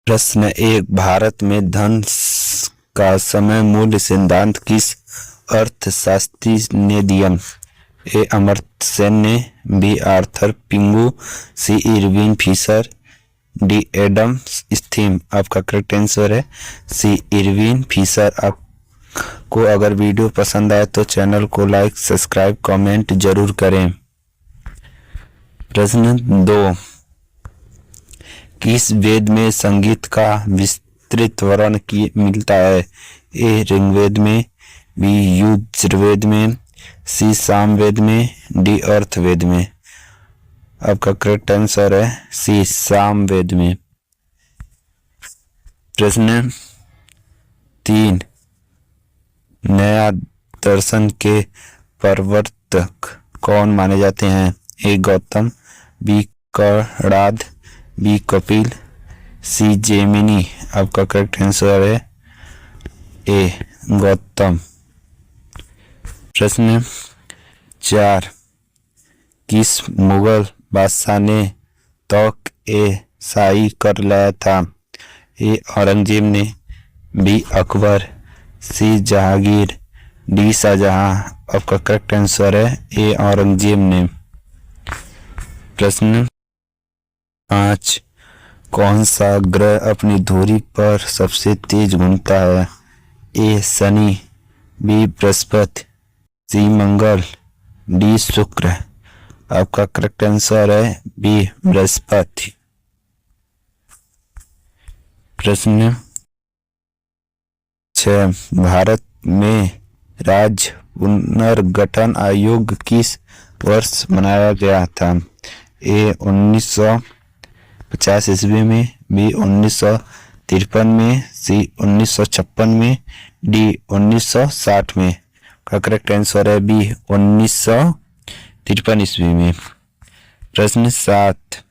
प्रश्न एक, भारत में धन का समय मूल्य सिद्धांत किस अर्थशास्त्री ने दिया? ए अमर्त्य सेन ने, B Arthur Pigou, C Irving Fisher, D Adam Smith. आपका करेक्ट आंसर है सी इरविन फिशर। आपको अगर वीडियो पसंद आए तो चैनल को लाइक, सब्सक्राइब, कमेंट जरूर करें। प्रश्न 2, किस वेद में संगीत का विस्तृत वर्णन मिलता है? ए ऋग्वेद में, बी यजुर्वेद में, सी सामवेद में, डी अर्थवेद में। आपका करेक्ट आंसर है सी सामवेद में। प्रश्न 3, नया दर्शन के प्रवर्तक कौन माने जाते हैं? ए गौतम, बी कणाद, बी कपिल, सी जेमिनी। आपका करेक्ट आंसर है ए गौतम। प्रश्न 4, किस मुगल बादशाह ने तख्त ए शाही कर लाया था? ए औरंगजेब ने, बी अकबर, सी जहांगीर, डी शाहजहां। आपका करेक्ट आंसर है ए औरंगजेब ने। प्रश्न 5, कौन सा ग्रह अपनी धुरी पर सबसे तेज घूमता है? ए शनि, बी बृहस्पति, सी मंगल, डी शुक्र। आपका करेक्ट आंसर है बी बृहस्पति। प्रश्न 6, भारत में राज्य पुनर्गठन आयोग किस वर्ष बनाया गया था? ए 1950 ईस्वी में, बी 1953 में, सी 1956 में, डी 1960 में। का करेक्ट आंसर है बी 1953 ईस्वी में। प्रश्न 7,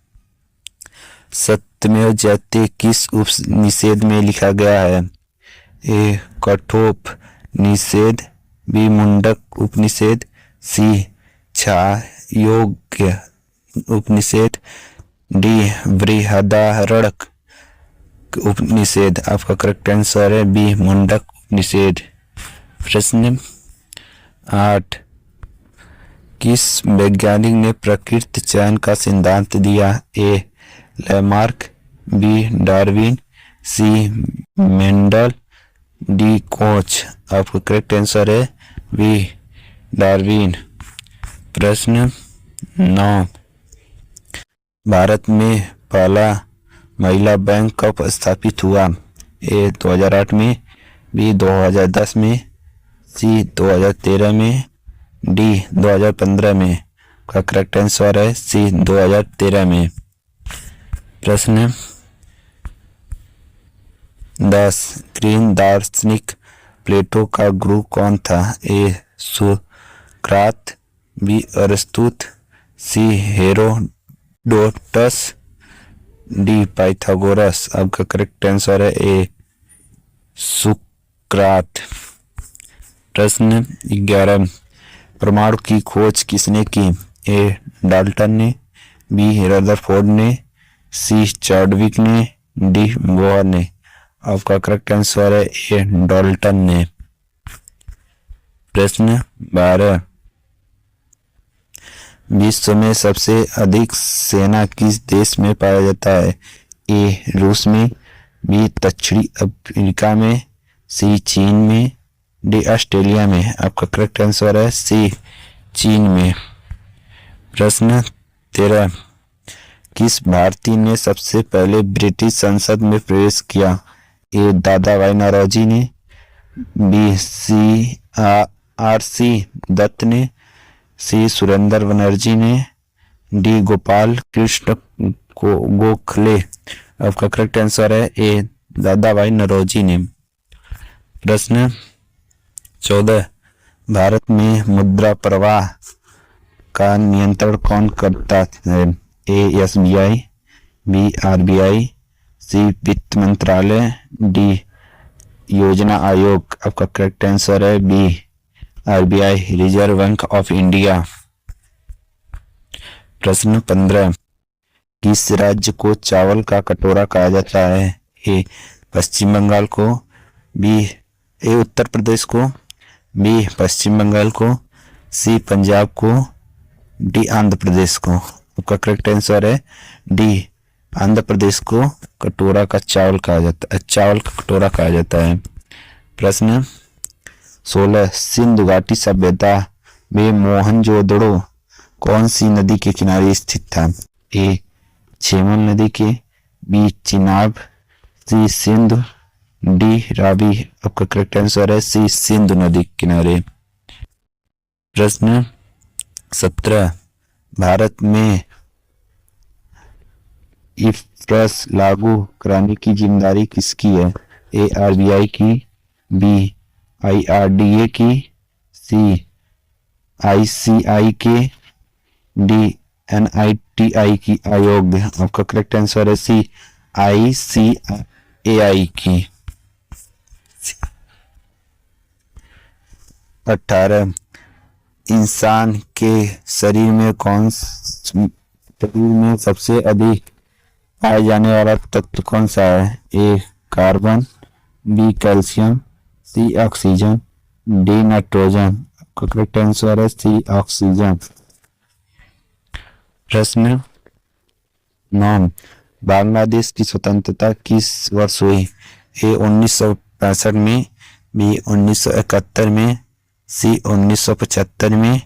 सत्यमेव जयते किस उपनिषद में लिखा गया है? ए कठोपनिषद, बी मुंडक उपनिषद, सी छांदोग्य उपनिषद, डी बृहदारण्यक उपनिषद। आपका करेक्ट आंसर है बी मुंडक उपनिषद। प्रश्न 8, किस वैज्ञानिक ने प्रकृति चयन का सिद्धांत दिया? ए लैमार्क, बी डार्विन, सी मेंडल, डी कोच। आपका करेक्ट आंसर है बी डार्विन। प्रश्न 9, भारत में पहला महिला बैंक कब स्थापित हुआ? ए 2008 में, बी 2010 में, सी 2013 में, डी 2015 में। का करेक्ट आंसर है सी 2013 में। प्रश्न 10, ग्रीक दार्शनिक प्लेटो का गुरु कौन था? ए सोक्रात, बी अरस्तु, सी हेरोडोटस, डी पाइथागोरस। आपका करेक्ट आंसर है ए सोक्रात। प्रश्न 11, परमाणु की खोज किसने की? ए डाल्टन ने, बी रदरफोर्ड ने, सी चार्विक ने, डी बोहर ने। आपका करेक्ट आंसर है ए डाल्टन ने। प्रश्न 12, विश्व में सबसे अधिक सेना किस देश में पाया जाता है? ए रूस में, बी दक्षिणी अफ्रीका में, सी चीन में, डी ऑस्ट्रेलिया में। आपका करेक्ट आंसर है सी चीन में। प्रश्न 13, किस भारतीय ने सबसे पहले ब्रिटिश संसद में प्रवेश किया? ए दादा भाई नौरोजी ने, B C R C Dutt ने, सी सुरेंद्र बनर्जी ने, डी गोपाल कृष्ण गोखले। आपका करेक्ट आंसर है ए दादा भाई नौरोजी ने। प्रश्न 14, भारत में मुद्रा प्रवाह का नियंत्रण कौन करता है? A SBI, B RBI, C वित्त मंत्रालय, डी योजना आयोग। आपका करेक्ट आंसर है B RBI, Reserve Bank of India. प्रश्न 15, किस राज्य को चावल का कटोरा कहा जाता है? ए पश्चिम बंगाल को, बी ए उत्तर प्रदेश को, बी पश्चिम बंगाल को, सी पंजाब को, डी आंध्र प्रदेश को। आपका करेक्ट आंसर है डी, आंध्र प्रदेश को कटोरा का चावल कहा जाता है, चावल का कटोरा कहा जाता है। प्रश्न 16, सिंधु घाटी सभ्यता में मोहनजोदड़ो कौन सी नदी के किनारे स्थित था? ए झेलम नदी के, बी चिनाब, सी सिंधु, डी रावी। आपका करेक्ट आंसर है सी सिंधु नदी के किनारे। प्रश्न 17, भारत में इफ्रस लागू कराने की जिम्मेदारी किसकी है? ए आरबीआई की, बी आईआरडीए की, सी आईसीआई के, डी एनआईटीआई की आयोग। आपका करेक्ट आंसर है सी आईसीएआई की। 18, इंसान के शरीर में सबसे अधिक पाए जाने वाला तत्व कौन सा है? ए कार्बन, बी कैल्शियम, सी ऑक्सीजन, डी नाइट्रोजन। आपका करेक्ट आंसर है सी ऑक्सीजन। प्रश्न 9, बांग्लादेश की स्वतंत्रता किस वर्ष हुई? ए 1965 में, बी 1971 में, सी 1975 में,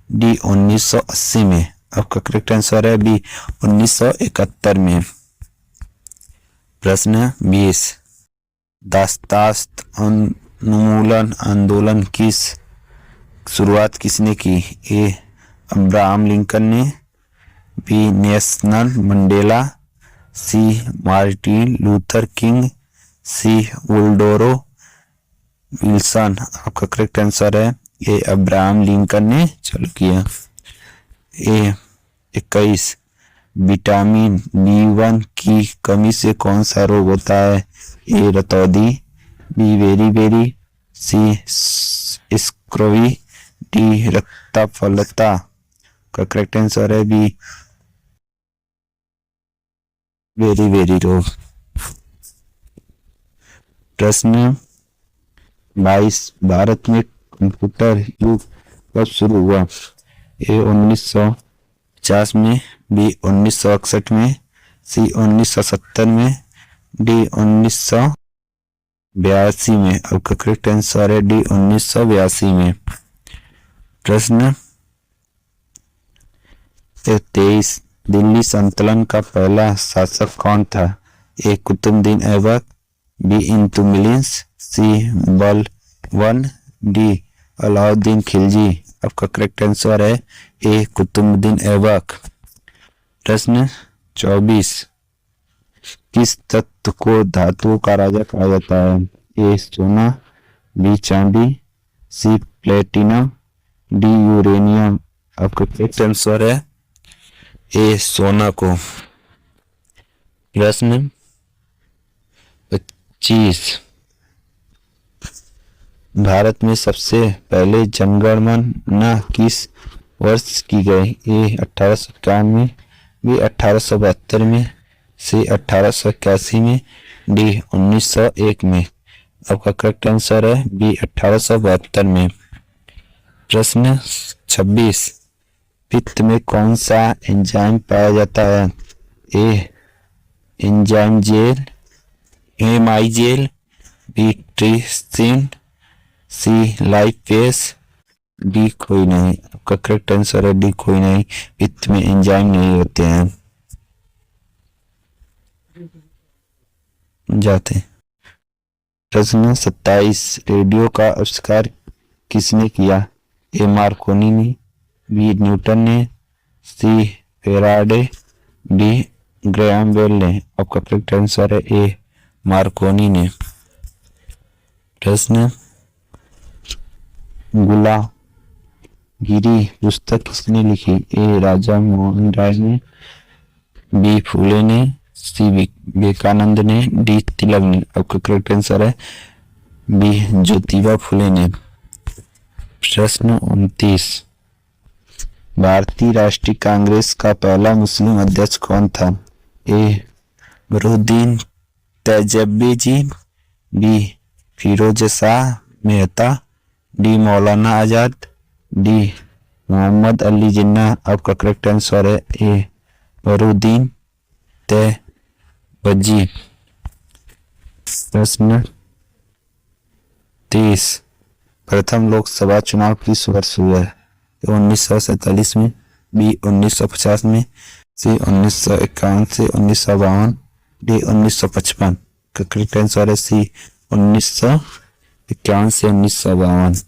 डी 1980 में। आपका करेक्ट आंसर है बी 1971 में। प्रश्न 20, दास्तास्त उन्मूलन आंदोलन की शुरुआत किसने की? ए अब्राहम लिंकन ने, बी नेल्सन मंडेला, सी मार्टिन लूथर किंग, सी वुडरो विल्सन। आपका करेक्ट आंसर है ए अब्राहम लिंकन ने चालू किया। ए 21, विटामिन B1 की कमी से कौन सा रोग होता है? ए रतौंधी, बी बेरी, सी स्क्रोवी, डी रक्तफलता। का करेक्ट आंसर है बी बेरी रोग। प्रश्न 22, भारत में कंप्यूटर युग कब शुरू हुआ? ए 1950 में, बी 1961 में, सी 1970 में, डी 1982 में। आपका करेक्ट आंसर है डी 1982 में। प्रश्न 23, दिल्ली सल्तनत का पहला शासक कौन था? ए कुतुबुद्दीन ऐबक, बी इल्तुतमिश, सी बलबन, डी अलाउद्दीन खिलजी। आपका करेक्ट आंसर है ए कुतुबुद्दीन ऐबक। प्रश्न 24, किस तत्व को धातुओं का राजा कहा जाता है? ए सोना, बी चांदी, सी प्लेटिनम, डी यूरेनियम। आपका करेक्ट आंसर है ए सोना को। प्रश्न 25, भारत में सबसे पहले जनगणना किस वर्ष की गई? ए 1851 में, बी 1872 में, सी 1881 में, डी 1901 में। आपका करेक्ट आंसर है बी 1872 में। प्रश्न 26, पित्त में कौन सा एंजाइम पाया जाता है? ए एंजाइम जेल, हेमाइजेल, बी ट्रिप्सिन, सी लाइपेस, डी कोई नहीं। आपका करेक्ट आंसर है डी कोई नहीं, पित्त में एंजाइम नहीं होते हैं। जाते। प्रश्न 27, रेडियो का आविष्कार किसने किया? ए मार्कोनी ने, बी न्यूटन ने, सी फेराडे, डी ग्रैहम बेल ने। आपका करेक्ट आंसर है ए मार्कोनी ने। प्रश्न गुलागिरी पुस्तक किसने लिखी? ए राजा मोहन राय ने, बी फूले ने, सी विवेकानंद ने, डी तिलक ने। आपका करेक्ट आंसर है बी ज्योतिबा फूले ने। प्रश्न 29, भारतीय राष्ट्रीय कांग्रेस का पहला मुस्लिम अध्यक्ष कौन था? ए बरूद्दीन तैजबी जी, B Firoz Shah Mehta, D Maulana Azad, D Mohammad Ali Jinnah. आपका करेक्ट आंसर है ए फरुद्दीन तैयबजी। प्रश्न 30, प्रथम लोकसभा चुनाव किस वर्ष हुआ है? 1947 में, बी 1950 में, सी 1951 से 1952, डी 1955। का करेक्ट आंसर है सी 1951 से 1952।